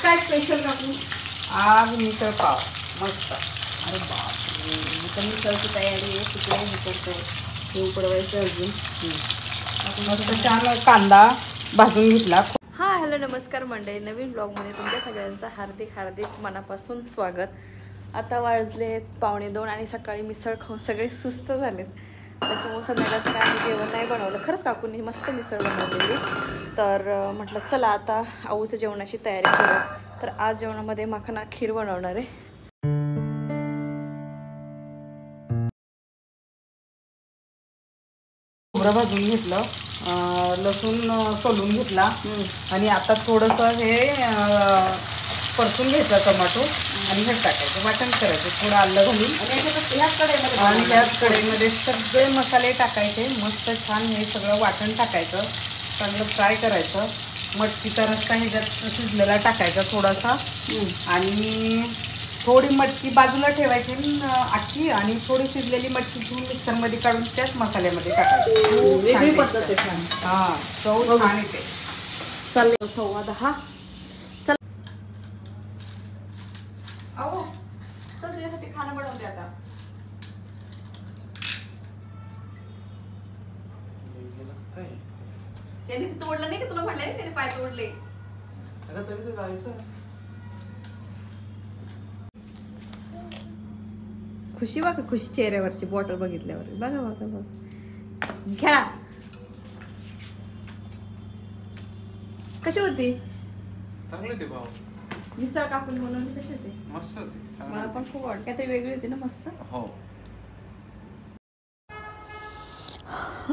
काय स्पेशल काकू? आज मिसळ पाव मस्त. अरे बापरे, आता मिसळची तयारी आहे. तिकडे हे करतो, हे उकडवायचं अजून. मस्त छान कांदा भाजून घेतला. हां, हॅलो नमस्कार मंडळी, नवीन ब्लॉगमध्ये तुमच्या सगळ्यांचं हार्दिक हार्दिक मनापासून स्वागत. आता वाजले 1:45 आणि सकाळी मिसळ खाऊन सगळे सुस्त झालेत. त्याच्यामुळे संध्याकाळचं काय आम्ही जेवण नाही बनवलं. खरंच काकूंनी मस्त मिसळ बनवलेली. तर म्हटलं चला आता आऊचं जेवणाची तयारी करू. तर आज जेवणामध्ये मखाना खीर बनवणार आहे. खोबरं भाजून घेतलं, लसूण सोलून घेतला आणि आता थोडंसं हे परतून घ्यायचं टोमॅटो आणि हे टाकायचं, वाटण करायचं थोडं आलं घालून आणि ह्याच कढईमध्ये सगळे मसाले टाकायचे. मस्त छान हे सगळं वाटण टाकायचं, चांगलं फ्राय करायचं. मटकीचा रस्सा ह्याच्यात शिजलेला टाकायचा थोडासा आणि थोडी मटकी बाजूला ठेवायची आखी आणि थोडी शिजलेली मटकी घेऊन मिक्सरमध्ये काढून त्याच मसाल्यामध्ये टाकायची. वेगळी पद्धत आहे. हां, चव छान येते. चालेल 10:15. चल अहो चल तुझ्यासाठी खाणं बनवते आता. त्याने तोडलं नाही की तुला म्हणलं नाही त्याने पाय तोडले. खुशी बघा, खुशी चेहऱ्यावरची बॉटल बघितल्यावर. बघा बघा बघा, खेळा. कशी होती? चांगली होती भाऊ. मिसळ काकून बनवली कशी होती? मस्त होती. मला पण खूप आवडते. काहीतरी वेगळी होती ना, मस्त. हो.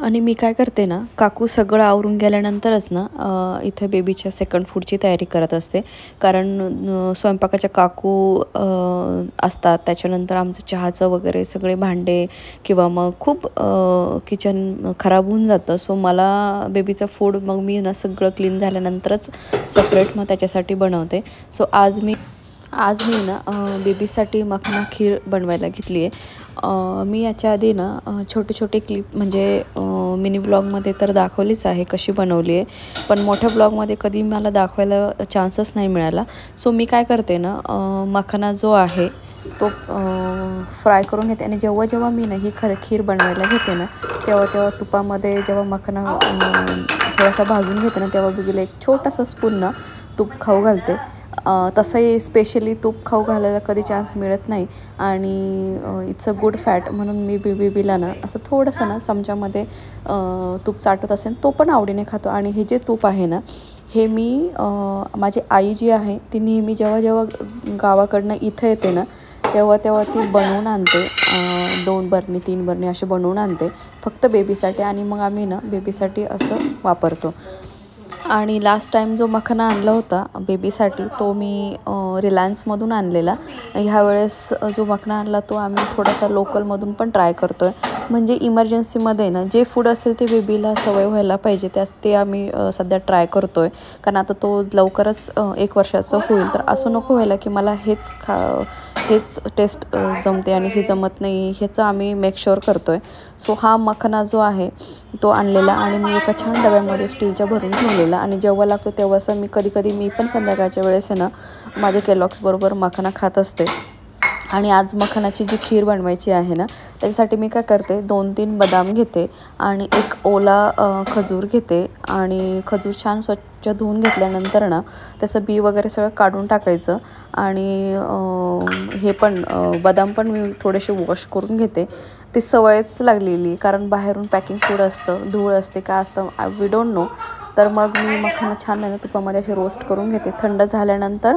आणि मी काय करते ना, काकू सगळं आवरून गेल्यानंतरच ना इथे बेबीच्या सेकंड फूडची तयारी करत असते. कारण स्वयंपाकाच्या काकू असतात, त्याच्यानंतर आमचं चहाचं वगैरे सगळे भांडे किंवा मग खूप किचन खराब होऊन जातं. सो मला बेबीचं फूड मग मी ना सगळं क्लीन झाल्यानंतरच सेपरेट मग त्याच्यासाठी बनवते. सो आज मी ना बेबीसाठी मखाना खीर बनवायला घेतली आहे. मी याच्या आधी ना छोटे छोटे क्लिप म्हणजे मिनी ब्लॉगमध्ये तर दाखवलीच आहे कशी बनवली आहे, पण मोठ्या ब्लॉगमध्ये कधी मला दाखवायला चान्सच नाही मिळाला. सो मी काय करते ना, मखाना जो आहे तो फ्राय करून घेते आणि जेव्हा जेव्हा मी ना ही खीर बनवायला घेते ना तेव्हा तुपामध्ये जेव्हा मखाना थोडासा भाजून घेते ना तेव्हा बेबीला एक छोटासा स्पून ना तूप खाऊ घालते. तसंही स्पेशली तूप खाऊ घालायला कधी चान्स मिळत नाही आणि इट्स अ गुड फॅट म्हणून मी बेबीला ना असं थोडंसं ना चमच्यामध्ये तूप चाटत असेल, तो पण आवडीने खातो. आणि हे जे तूप आहे ना हे मी माझी आई जी आहे ती नेहमी जेव्हा जेव्हा गावाकडनं इथं येते ना तेव्हा ती बनवून आणते. 2 बरणी 3 बरणी असे बनवून आणते फक्त बेबीसाठी आणि मग आम्ही ना बेबीसाठी असं वापरतो. आणि लास्ट टाईम जो मखाना आणला होता बेबीसाठी तो मी रिलायन्समधून आणलेला. ह्या वेळेस जो मखाना आणला तो आम्ही थोडासा लोकलमधून पण ट्राय करतो आहे. म्हणजे इमर्जन्सीमध्ये ना जे फूड असेल ते बेबीला सवय व्हायला पाहिजे ते आम्ही सध्या ट्राय करतो आहे. कारण आता तो लवकरच 1 वर्षाचं होईल, तर असं नको व्हायला की मला हेच टेस्ट जमते आणि हे जमत नाही, ह्याचं आम्ही मेक शुअर करतो आहे. सो हा मखाना जो आहे तो आणलेला आणि मी एका छान डब्यामध्ये स्टीलच्या भरून ठेवलेला आणि जेव्हा लागतो तेव्हा असं मी कधी मी पण संध्याकाळच्या वेळेस आहे ना माझ्या केलॉग्सबरोबर मखाना खात असते. आणि आज मखानाची जी खीर बनवायची आहे ना त्याच्यासाठी मी काय करते 2-3 बदाम घेते आणि एक ओला खजूर घेते आणि खजूर छान स्वच्छ धुवून घेतल्यानंतर ना त्याचं बी वगैरे सगळं काढून टाकायचं आणि हे पण बदाम पण मी थोडेसे वॉश करून घेते. ती सवयच लागलेली कारण बाहेरून पॅकिंग फूड असतं, धूळ असते, काय असतं वी डोंट नो. तर मग मी मखाना छान आहे ना तुपामध्ये असे रोस्ट करून घेते. थंड झाल्यानंतर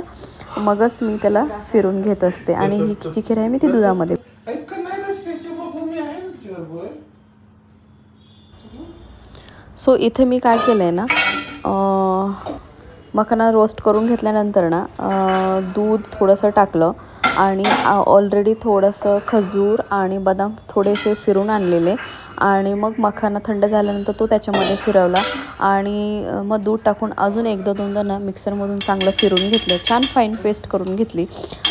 मगच मी त्याला फिरून घेत असते आणि ही जी खीर आहे मी ती दुधामध्ये. सो इथे मी काय केलं आहे ना, मखाना रोस्ट करून घेतल्यानंतर ना दूध थोडंसं टाकलं आणि ऑलरेडी थोडंसं खजूर आणि बदाम थोडेसे फिरून आणलेले आणि मग मखाना थंड झाल्यानंतर तो त्याच्यामध्ये फिरवला आणि मग दूध टाकून अजून एकदा दोनदा ना मिक्सरमधून चांगलं फिरवून घेतलं, छान फाईन पेस्ट करून घेतली.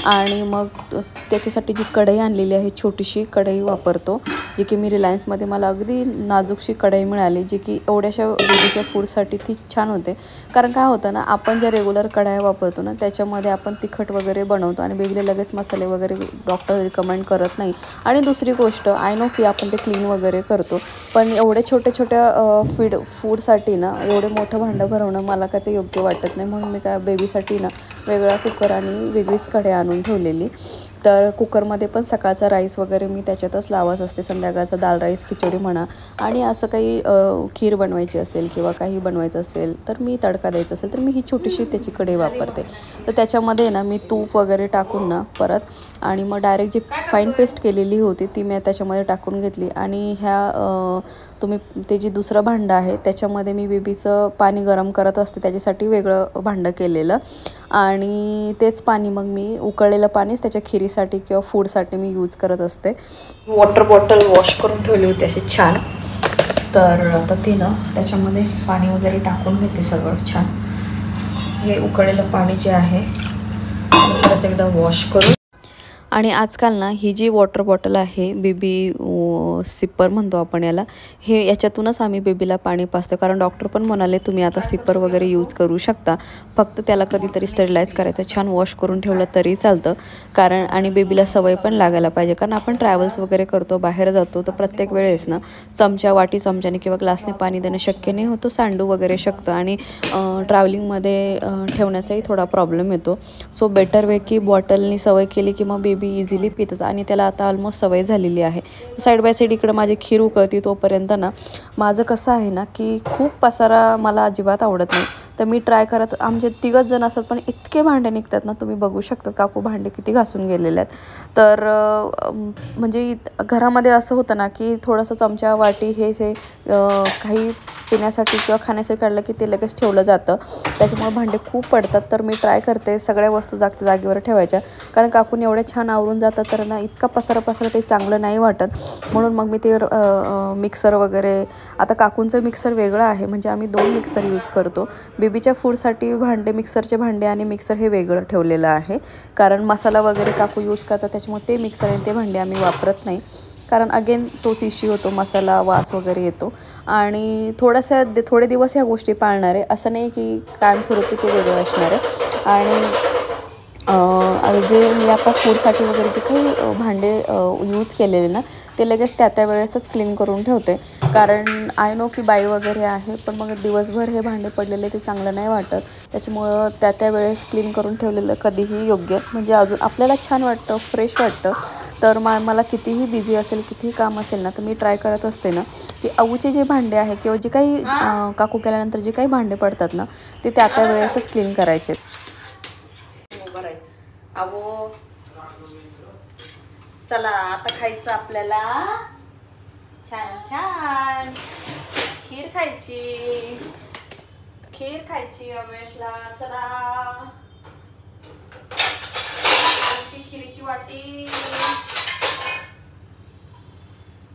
आणि मग त्याच्यासाठी जी कढई आणलेली आहे छोटीशी कढई वापरतो, जी की मी रिलायन्समध्ये मला अगदी नाजूकशी कढई मिळाली, जी की एवढ्याशा बेबीच्या फूडसाठी ती छान होते. कारण काय होतं ना, आपण ज्या रेग्युलर कढया वापरतो ना त्याच्यामध्ये आपण तिखट वगैरे बनवतो आणि बेबीला लगेच मसाले वगैरे डॉक्टर रिकमेंड करत नाही. आणि दुसरी गोष्ट आय नो की आपण ते क्लीन वगैरे करतो, पण एवढ्या छोट्या फूडसाठी ना एवढे मोठं भांडं भरवणं मला काय ते योग्य वाटत नाही. म्हणून मी काय बेबीसाठी ना वेगळा कुकर आणि वेगळीच कढई आणून ठेवलेली. तर कुकरमध्ये पण सकाळचा राईस वगैरे मी त्याच्यातच लावत असते, संध्याकाळचा दाल राईस खिचडी म्हणा. आणि असं काही खीर बनवायची असेल किंवा काही बनवायचं असेल तर मी तडका द्यायचा असेल तर मी ही छोटीशी त्याची कढई वापरते. तर त्याच्यामध्ये ना मी तूप वगैरे टाकून ना परत आणि मग डायरेक्ट जी फाईन पेस्ट केलेली होती ती मी त्याच्यामध्ये टाकून घेतली. आणि तुम्ही ते जे दुसरं भांडं आहे त्याच्यामध्ये मी बेबीचं पाणी गरम करत असते, त्याच्यासाठी वेगळं भांडं केलेलं. आणि तेच पाणी मग मी उकळलेलं पाणीच त्याच्या खिरीसाठी किंवा फूडसाठी मी यूज करत असते. वॉटर बॉटल वॉश करून ठेवली होती अशी छान. तर आता ती ना त्याच्यामध्ये पाणी वगैरे टाकून घेते सगळं छान. हे उकळलेलं पाणी जे आहे परत एकदा वॉश करून. आणि आजकाल ना ही जी वॉटर बॉटल आहे बेबी सिपर म्हणतो आपण याला, हे याच्यातूनच आम्ही बेबीला पाणी पाजतो. कारण डॉक्टर पण म्हणाले तुम्ही आता सिपर वगैरे यूज करू शकता, फक्त त्याला कधीतरी स्टेरिलाइज करायचं, छान वॉश करून ठेवलं तरी चालतं. कारण आणि बेबीला सवय पण लागायला पाहिजे. कारण आपण ट्रॅव्हल्स वगैरे करतो, बाहेर जातो, तर प्रत्येक वेळेस ना वाटी चमच्याने किंवा ग्लासने पाणी देणं शक्य नाही होतं, सांडू वगैरे शकतं आणि ट्रॅव्हलिंगमध्ये ठेवण्याचाही थोडा प्रॉब्लेम येतो. सो बेटर वे की बॉटलनी सवय केली की मग बेबी इझिली पितात आणि त्याला आता ऑलमोस्ट सवय झालेली आहे. साईड बाय साईड इकडं माझी खीर उकळती तोपर्यंत ना माझं कसं आहे ना की खूप पसारा मला अजिबात आवडत नाही. तर मी ट्राय करत, आमचे 3 जण असतात पण इतके भांडे निघतात ना, तुम्ही बघू शकता काकू भांडे किती घासून गेलेले आहेत. तर म्हणजे घरामध्ये असं होतं ना की थोडंसं चमचा वाटी हे काही पिण्यासाठी किंवा खाण्यासाठी काढलं की ते लगेच ठेवलं जातं, त्याच्यामुळे भांडे खूप पडतात. तर मी ट्राय करते सगळ्या वस्तू जागेवर ठेवायच्या, कारण काकून एवढे छान आवरून जातात तर ना इतका पसारा ते चांगलं नाही वाटत. म्हणून मग मी ते मिक्सर वगैरे, आता काकूंचं मिक्सर वेगळं आहे, म्हणजे आम्ही 2 मिक्सर यूज करतो. बेबीच्या फूडसाठी भांडे, मिक्सरचे भांडे आणि मिक्सर हे वेगळं ठेवलेलं आहे. कारण मसाला वगैरे काकू यूज करतात त्याच्यामुळे ते मिक्सर आणि ते भांडे आम्ही वापरत नाही. कारण अगेन तोच इश्यू होतो, मसाला वास वगैरे येतो. आणि थोडे दिवस ह्या गोष्टी पाळणार आहे, असं नाही की कायमस्वरूपी ते वेगळं असणार आहे. आणि जे मी आता फूडसाठी वगैरे जे काही भांडे यूज केलेले ना ते लगेच त्या वेळेसच क्लीन करून ठेवते. कारण आय नो की बाई वगैरे आहे, पण मग दिवसभर हे भांडे पडलेले ते चांगलं नाही वाटत. त्याच्यामुळं त्या वेळेस क्लीन करून ठेवलेलं कधीही योग्य, म्हणजे अजून आपल्याला छान वाटतं, फ्रेश वाटतं. तर मला कितीही बिझी असेल, कितीही काम असेल ना, तर मी ट्राय करत असते ना की अवूचे जे भांडे आहे किंवा जे काही काकू केल्यानंतर जे काही भांडे पडतात ना ते त्या वेळेसच क्लीन करायचे. अहो चला आता खायचं आपल्याला, छान छान खीर खायची रमेशला. चला आमची खिरीची वाटी,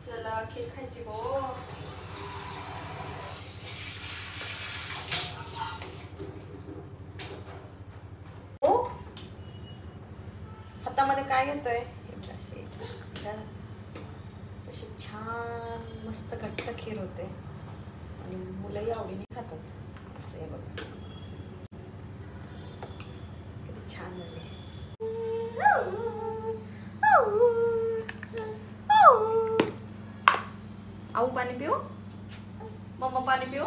चला खीर खायची हो. हातामध्ये काय घेतोय? तशी छान मस्त घट्ट खीर होते आणि मुलंही आवडीने खातात. असं आहे बघा, किती छान झाली. आऊ पाणी पिऊ, मम्मा पाणी पिऊ,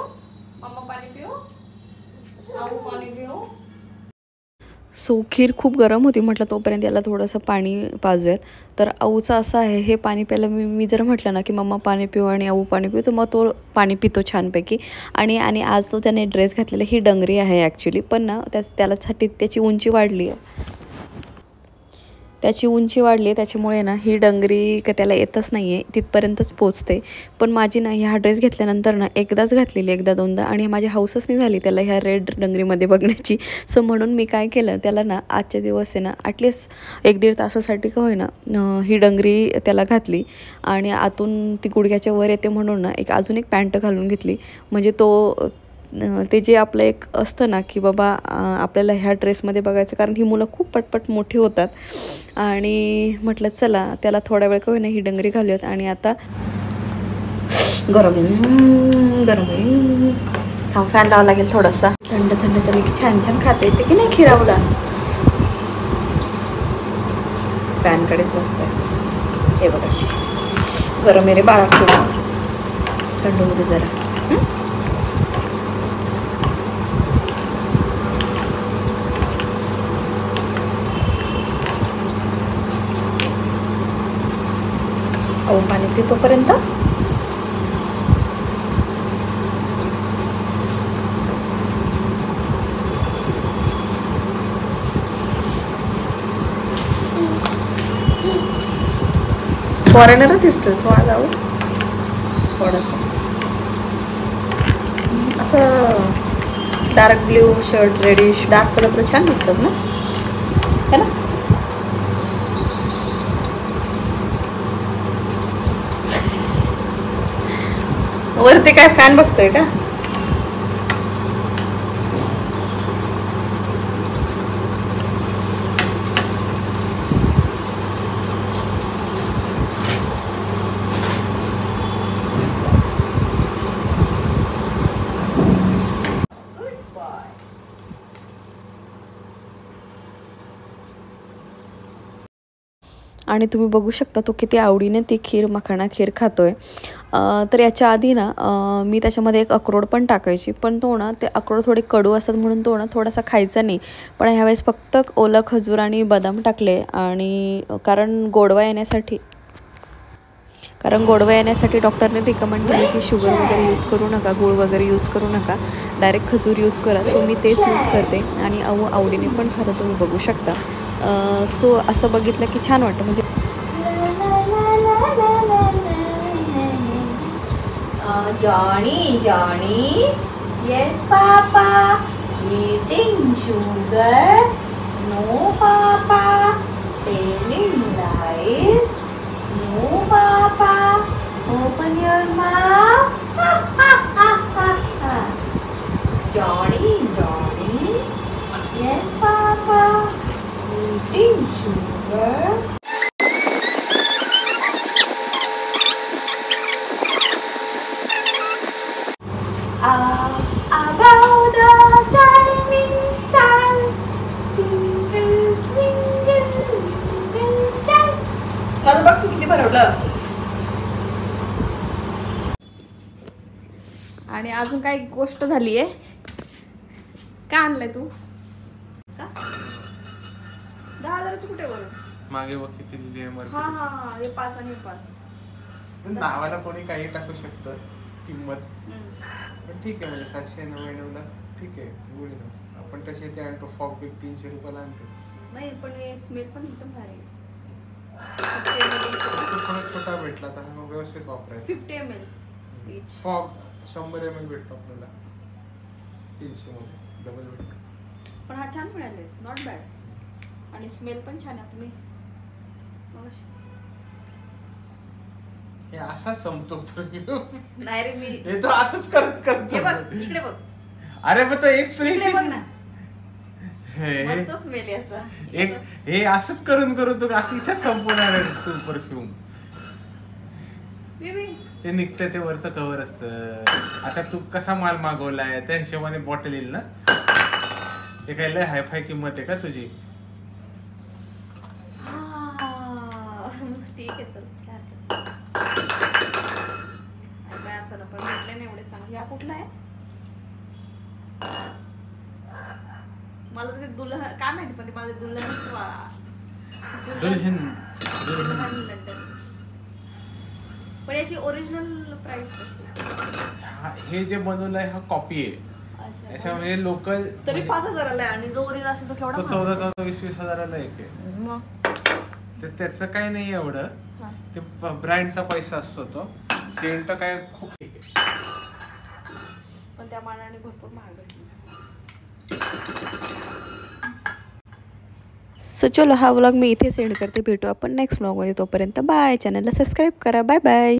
मम्मा पाणी पिऊ, आऊ पाणी पिऊ. सो खीर खूप गरम होती, म्हटलं तोपर्यंत याला थोडंसं पाणी पाजूयात. तर आऊचं असं आहे, हे पाणी प्यायला मी जर म्हटलं ना की मम्मा पाणी पिऊ आणि आऊ पाणी पिऊ, तर मग तो पाणी पितो छानपैकी. आणि आज तो त्याने ड्रेस घातलेला ही डंगरी आहे ॲक्च्युली, पण ना त्याला त्याची उंची वाढली आहे. त्याची उंची वाढली त्याच्यामुळे ना ही डंगरी का त्याला येतच नाही आहे, तिथपर्यंतच पोचते. पण माझी ना ह्या ड्रेस घेतल्यानंतर ना एकदाच घातलेली, एकदा दोनदा, आणि माझी हौसच नाही झाली त्याला ह्या रेड डंगरीमध्ये बघण्याची. सो म्हणून मी काय केलं, त्याला ना आजच्या दिवस आहे ना ॲटलिस्ट 1-1.5 तासासाठी का होईना ही डंगरी त्याला घातली आणि आतून ती गुडघ्याच्या वर येते म्हणून ना अजून एक पॅन्ट घालून घेतली. म्हणजे ते जे आपलं एक असतं ना की बाबा आपल्याला ह्या ड्रेसमध्ये बघायचं, कारण ही मुलं खूप पटपट मोठी होतात. आणि म्हटलं चला त्याला थोडा वेळ का होईना ही डंगरी घालूयात. आणि आता गरम फॅन लावावा लागेल थोडासा. थंड थंड झाली की छान छान खाता येते की नाही खिरावला. फॅनकडेच बघताय, हे बघा गरम आहे रे बाळा, खूप थंड होऊ दे जरा. पाणी पितोपर्यंत फॉरेनर दिसतोय तो आज. आहो थोडासा असं dark blue shirt, reddish dark colour छान दिसतात ना, है ना. वरती काय फॅन बघतोय का. आणि तुम्ही बघू शकता तो किती आवडीने ती खीर, मखाना खीर खातोय. तर याच्या आधी ना मी त्याच्यामध्ये एक अक्रोड पण टाकायची, पण तो ना ते अक्रोड थोडे कडू असतात म्हणून तो ना थोडासा खायचा नाही. पण ह्यावेळेस फक्त ओलं खजूर आणि बदाम टाकले. आणि कारण गोडवा येण्यासाठी डॉक्टरने रिकमेंड केले की शुगर वगैरे यूज करू नका, गूळ वगैरे यूज करू नका, डायरेक्ट खजूर यूज करा. सो मी तेच यूज करते आणि आवडीने पण खाता, तुम्ही बघू शकता. सो असं बघितलं की छान वाटतं. म्हणजे Johnny yes papa eating sugar, no papa telling lies, no papa open your mouth. Johnny yes papa eating sugar. About the chiming star, twinkle twinkle twinkle star. माझं बघ तू किती भरवलं. आणि अजून काय गोष्ट झालीये. काय आणलंय तू का 10,000ची कुठे वर मागे बघ किती लिहिली आहे मर्सिडीज. हा हे 5 आणि 5. नावाला कोणी काही टाकू शकतं किंमत, पण ठीक आहे. म्हणजे 799ला ठीक आहे, गुड इनफ. आपण तसे ते आणतो फॉग बिग 300 रुपयाला आणतोच. नाही पण हे स्मेल पण एकदम भारी थोडा छोटा भेटला तर हा व्यवस्थित वापरायचा. 50 ml इच. फॉग 100 ml भेटतो आपल्याला 300 मध्ये, डबल भेटतो. पण हा छान मिळाले, नॉट बॅड. आणि स्मेल पण छान आहे. तुम्ही मग हे असाच संपतो परफ्यूम. नाही रे, मी हे तो असंच करत हे बघ इकडे बघ. अरे पण तो एक स्प्रे इकडे बघ ना, हे मस्त स्मेल याचा. एक हे असंच करून तू असं इथेच संपवणार आहे तू परफ्यूम. बेबी ते निघतं, ते वरचं कव्हर असतं. आता तू कसा माल मागवलाय त्या हिशोबाने बॉटल येईल ना. ते काय लय हायफाय किंमत आहे का तुझी. ठीक आहे चल, काय असं ना. पण भेटले नाही एवढे चांगले. हा कुठला आहे मला ते दुल्हन काय माहिती, पण ते मला दुल्हन लंडन. पण याची ओरिजिनल प्राइस कशी. हे जे बनवलंय हा कॉपी आहे. याच्यामध्ये लोकल तरी 5,000ला आहे आणि जो ओरिजिनल असेल तो केवढा 14,000 20,000 एक आहे. मग तर त्याचं काही नाही एवढं, ते ब्रँडचा पैसा असतो तो. सेंट काय खूप ठीक आहे, पण त्या मानाने भरपूर महाग भेटली. सो चलो, हा व्लॉग मी इथे सेंड करते. भेटू आपण नेक्स्ट व्लॉगमध्ये. तोपर्यंत बाय. चॅनलला सबस्क्राईब करा. Bye bye.